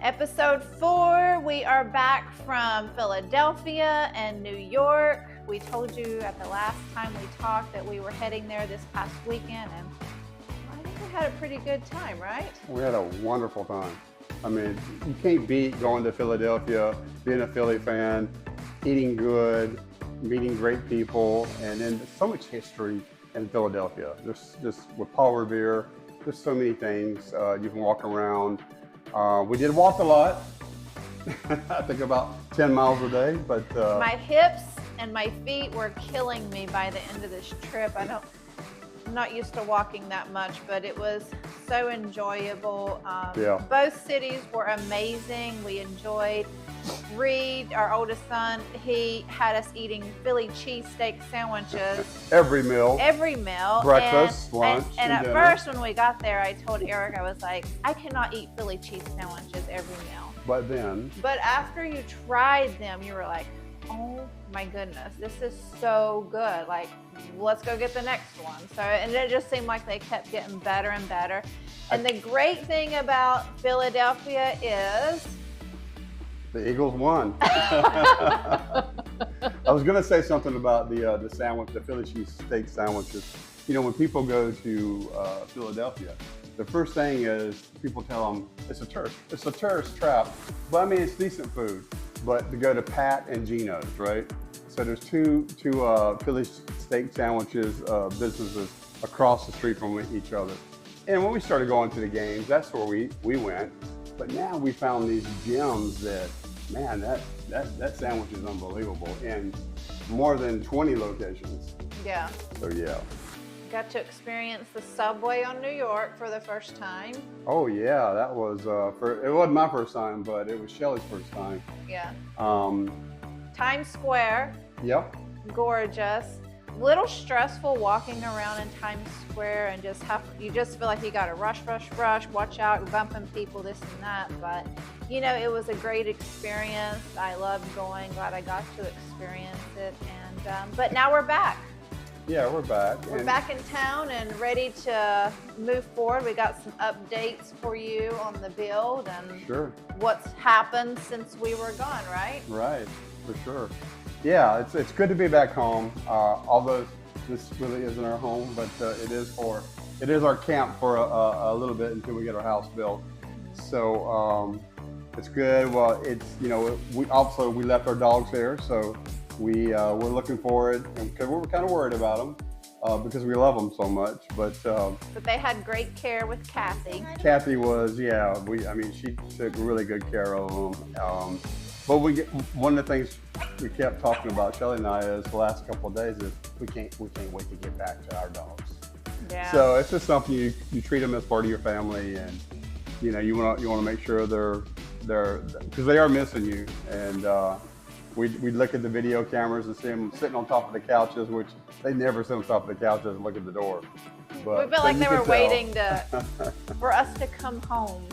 Episode 4, we are back from Philadelphia and New York. We told you at the last time we talked that we were heading there this past weekend, and I think we had a pretty good time, right? We had a wonderful time. I mean, you can't beat going to Philadelphia, being a Philly fan, eating good, meeting great people, and then so much history in Philadelphia. There's just with Paul Revere, there's so many things you can walk around. We did walk a lot. I think about 10 miles a day, but my hips and my feet were killing me by the end of this trip. I'm not used to walking that much, but it was so enjoyable. Both cities were amazing. We enjoyed. Reed, our oldest son, he had us eating Philly cheesesteak sandwiches. Every meal. Breakfast, lunch, and at dinner. First when we got there, I told Eric, I was like, I cannot eat Philly cheese sandwiches every meal. But after you tried them, you were like, oh my goodness, this is so good. Like, let's go get the next one. So, and it just seemed like they kept getting better and better. And the great thing about Philadelphia is the Eagles won. I was going to say something about the sandwich, the Philly cheesesteak sandwiches. You know, when people go to Philadelphia, the first thing is people tell them it's a tourist trap. But I mean, it's decent food. But to go to Pat and Gino's, right? So there's two Philly steak sandwiches businesses across the street from each other. And when we started going to the games, that's where we went. But now we found these gems that, man, that sandwich is unbelievable in more than 20 locations. Yeah. So yeah. Got to experience the subway on New York for the first time. Oh yeah, that was it wasn't my first time, but it was Shelley's first time. Yeah. Times Square. Yep. Gorgeous. Little stressful walking around in Times Square and you just feel like you got to rush, watch out, bumping people, this and that. But you know, it was a great experience. I loved going. Glad I got to experience it. And but now we're back. Yeah, we're back. We're back in town and ready to move forward. We got some updates for you on the build and what's happened since we were gone, right? Right, for sure. Yeah, it's good to be back home. Although this really isn't our home, but it is our camp for a little bit until we get our house built. So it's good. Well, it's, you know, we left our dogs there, so we're looking forward, because we were kind of worried about them because we love them so much. But they had great care with Kathy. Kathy was, she took really good care of them. But one of the things we kept talking about, Shelley and I, is the last couple of days is we can't wait to get back to our dogs. Yeah. So it's just something you treat them as part of your family, and you know you want to make sure they're because they are missing you. And we look at the video cameras and see them sitting on top of the couches, which they never sit on top of the couches and look at the door. But, we felt like they were waiting for us to come home.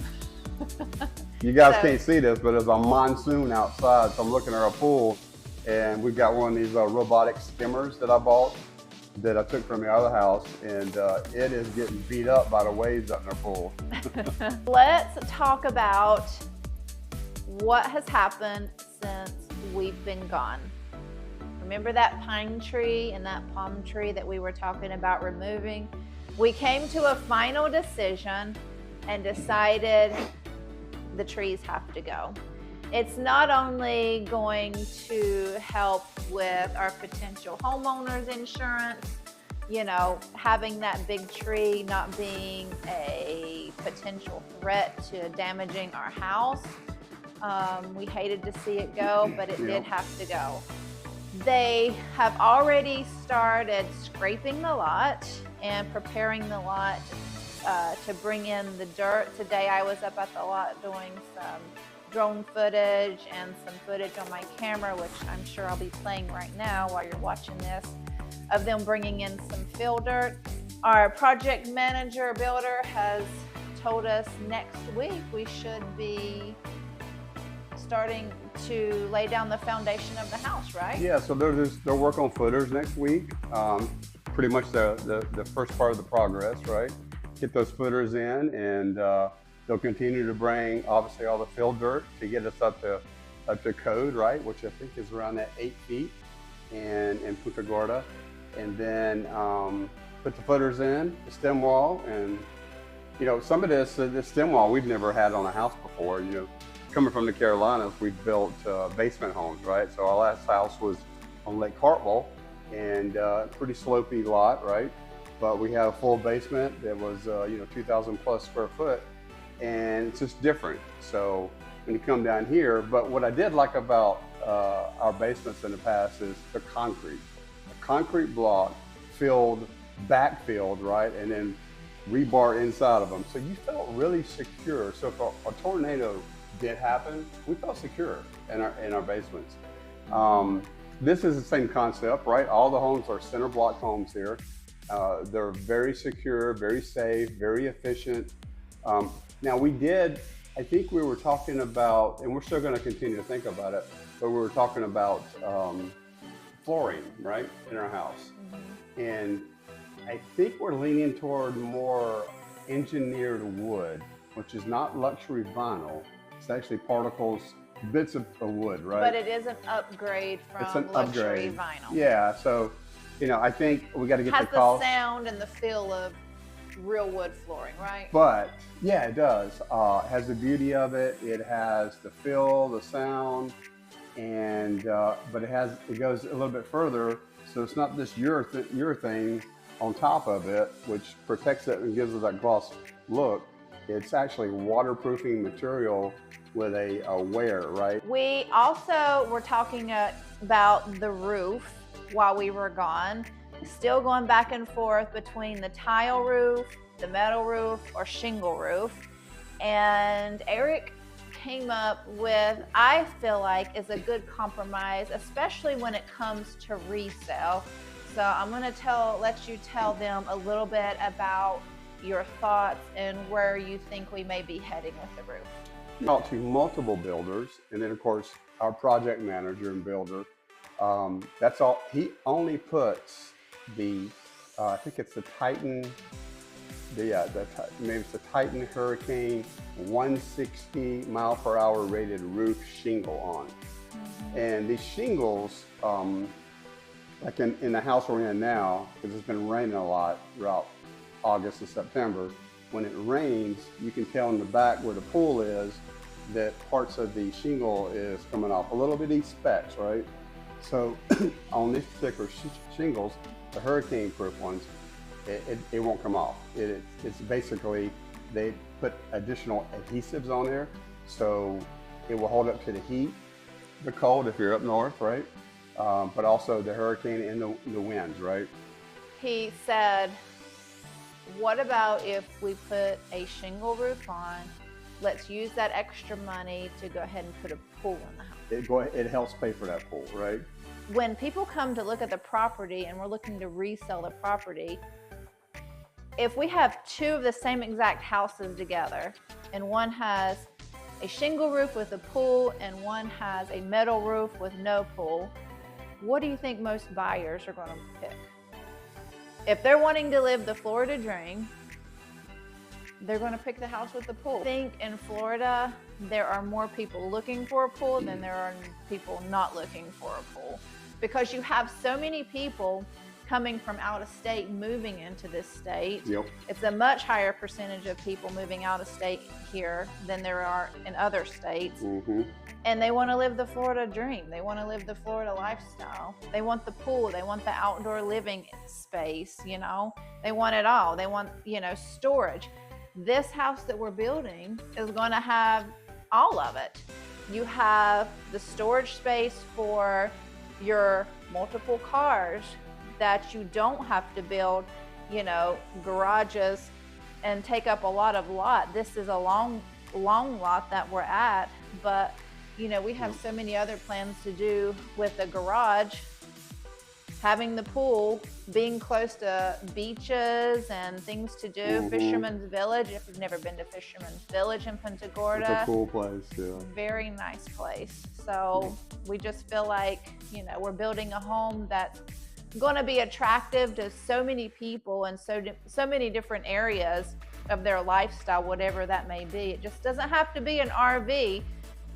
You guys can't see this, but there's a monsoon outside, so I'm looking at our pool, and we've got one of these robotic skimmers that I bought that I took from the other house, and it is getting beat up by the waves up in our pool. Let's talk about what has happened since we've been gone. Remember that pine tree and that palm tree that we were talking about removing? We came to a final decision and decided the trees have to go. It's not only going to help with our potential homeowners insurance, you know, having that big tree not being a potential threat to damaging our house. We hated to see it go, but it did have to go. They have already started scraping the lot and preparing the lot to bring in the dirt. Today I was up at the lot doing some drone footage and some footage on my camera, which I'm sure I'll be playing right now while you're watching this, of them bringing in some fill dirt. Our project manager builder has told us next week we should be starting to lay down the foundation of the house, right? Yeah, so they'll work on footers next week. Pretty much the first part of the progress, right? Get those footers in, and they'll They'll continue to bring obviously all the fill dirt to get us up to code, right? Which I think is around that 8 feet in Punta Gorda. And then put the footers in, the stem wall, and you know, some of this stem wall we've never had on a house before. You know, coming from the Carolinas, we built basement homes, right? So our last house was on Lake Hartwell, and pretty slopey lot, right? But we had a full basement that was, you know, 2,000 plus square foot, and it's just different. So when you come down here, but what I did like about our basements in the past is the concrete. A concrete block filled, backfilled, right? And then rebar inside of them. So you felt really secure. So if a tornado did happen, we felt secure in our basements. This is the same concept, right? All the homes are center block homes here. They're very secure, very safe, very efficient. Now I think we were talking about, and we're still going to continue to think about it, but we were talking about flooring, right, in our house. Mm-hmm. And I think we're leaning toward more engineered wood, which is not luxury vinyl. It's actually particles, bits of wood, right? But it is an upgrade from luxury vinyl. Yeah, so, you know, I think we got to get the cost. Has the sound and the feel of real wood flooring, right? But yeah, it does. It has the beauty of it. It has the feel, the sound, and but it goes a little bit further. So it's not this urethane on top of it, which protects it and gives it that gloss look. It's actually waterproofing material with a wear, right? We also were talking about the roof while we were gone. Still going back and forth between the tile roof, the metal roof, or shingle roof. And Eric came up with, I feel like, is a good compromise, especially when it comes to resale. So I'm going to let you tell them a little bit about your thoughts and where you think we may be heading with the roof. Talked to multiple builders, and then of course our project manager and builder. That's all. He only puts the I think it's the Titan. Maybe it's the Titan Hurricane 160 mile per hour rated roof shingle on. Mm-hmm. And these shingles, like in the house we're in now, because it's been raining a lot throughout August and September. When it rains, you can tell in the back where the pool is that parts of the shingle is coming off. A little bitty specks, right? So on these particular shingles, the hurricane-proof ones, it won't come off. It's basically, they put additional adhesives on there, so it will hold up to the heat, the cold if you're up north, right? But also the hurricane and the winds, right? He said, what about if we put a shingle roof on? Let's use that extra money to go ahead and put a pool in the house. It helps pay for that pool, right? When people come to look at the property and we're looking to resell the property, if we have two of the same exact houses together and one has a shingle roof with a pool and one has a metal roof with no pool, what do you think most buyers are going to pick? If they're wanting to live the Florida dream, they're going to pick the house with the pool. I think in Florida, there are more people looking for a pool than there are people not looking for a pool, because you have so many people coming from out of state moving into this state. Yep. It's a much higher percentage of people moving out of state here than there are in other states. Mm-hmm. And they want to live the Florida dream. They want to live the Florida lifestyle. They want the pool. They want the outdoor living space, you know. They want it all. They want, you know, storage. This house that we're building is going to have all of it. You have the storage space for your multiple cars that you don't have to build, you know, garages and take up a lot of lot. This is a long lot that we're at, but you know, we have so many other plans to do with the garage, having the pool, being close to beaches and things to do. Mm-hmm. Fisherman's Village, if you've never been to Fisherman's Village in Punta Gorda. It's a cool place, yeah. Very nice place. So we just feel like, you know, we're building a home that's going to be attractive to so many people in so many different areas. of their lifestyle, whatever that may be. It just doesn't have to be an RV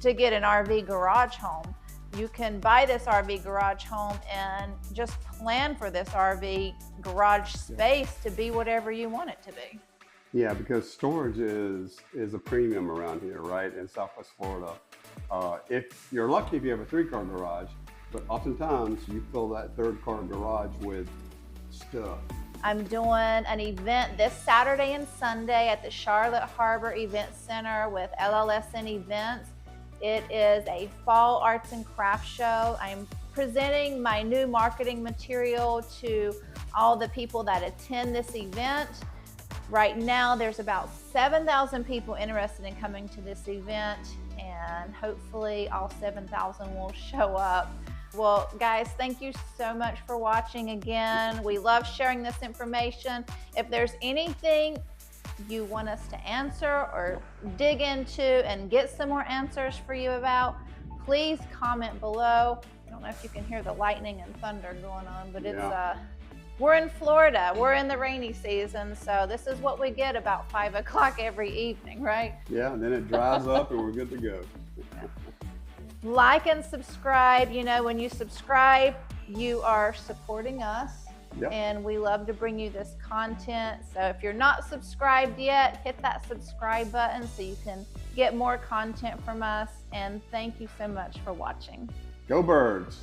to get an RV garage home. You can buy this RV garage home and just plan for this RV garage space to be whatever you want it to be. Yeah, because storage is a premium around here, right, in Southwest Florida. If you're lucky if you have a 3-car garage, but oftentimes you fill that 3rd-car garage with stuff. I'm doing an event this Saturday and Sunday at the Charlotte Harbor Event Center with LLSN Events. It is a fall arts and crafts show. I'm presenting my new marketing material to all the people that attend this event. Right now, there's about 7,000 people interested in coming to this event, and hopefully all 7,000 will show up. Well, guys, thank you so much for watching again. We love sharing this information. If there's anything you want us to answer or dig into and get some more answers for you about, please comment below. I don't know if you can hear the lightning and thunder going on, but it's we're in Florida. We're in the rainy season, so this is what we get about 5 o'clock every evening, right? Yeah, and then it dries up and we're good to go. Like and subscribe. You know, when you subscribe, you are supporting us. Yep. And we love to bring you this content. So if you're not subscribed yet, hit that subscribe button so you can get more content from us. And thank you so much for watching. Go Birds!